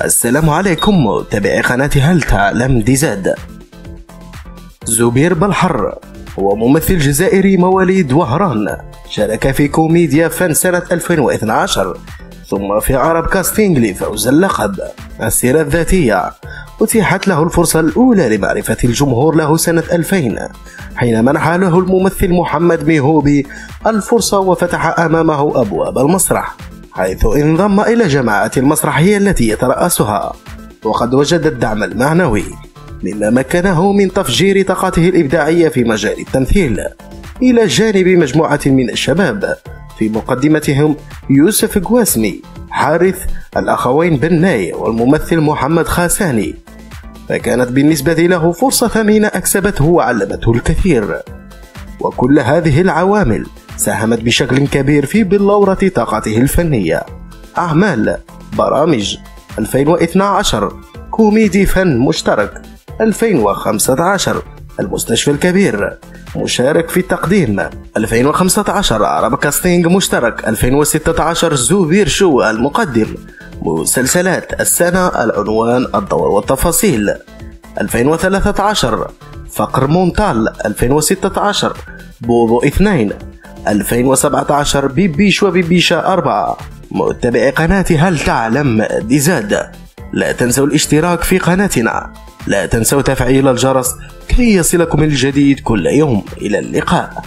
السلام عليكم متابعي قناة هل تعلم دي زاد. زبير بالحر هو ممثل جزائري مواليد وهران، شارك في كوميديا فن سنة 2012 ثم في عرب كاستينج لفوز اللقب. السيرة الذاتية: أتيحت له الفرصة الأولى لمعرفة الجمهور له سنة 2000 حين منح له الممثل محمد ميهوبي الفرصة وفتح أمامه أبواب المسرح، حيث انضم إلى جماعة المسرحية التي يترأسها، وقد وجد الدعم المعنوي مما مكنه من تفجير طاقته الإبداعية في مجال التمثيل، إلى جانب مجموعة من الشباب في مقدمتهم يوسف قواسمي، حارث، الأخوين بناي والممثل محمد خاساني. فكانت بالنسبة له فرصة ثمينة أكسبته وعلمته الكثير، وكل هذه العوامل ساهمت بشكل كبير في بلورة طاقته الفنية. أعمال: برامج 2012، كوميدي فن مشترك 2015، المستشفى الكبير، مشارك في التقديم 2015، عرب كاستينج مشترك 2016، زبير شو المقدم، مسلسلات السنة، العنوان، الدور والتفاصيل 2013، فقر مونتال 2016، بوبو 2 2017، بيبيش وبيبيشا 4. متابعي قناة هل تعلم دي زاد، لا تنسوا الاشتراك في قناتنا، لا تنسوا تفعيل الجرس كي يصلكم الجديد كل يوم. إلى اللقاء.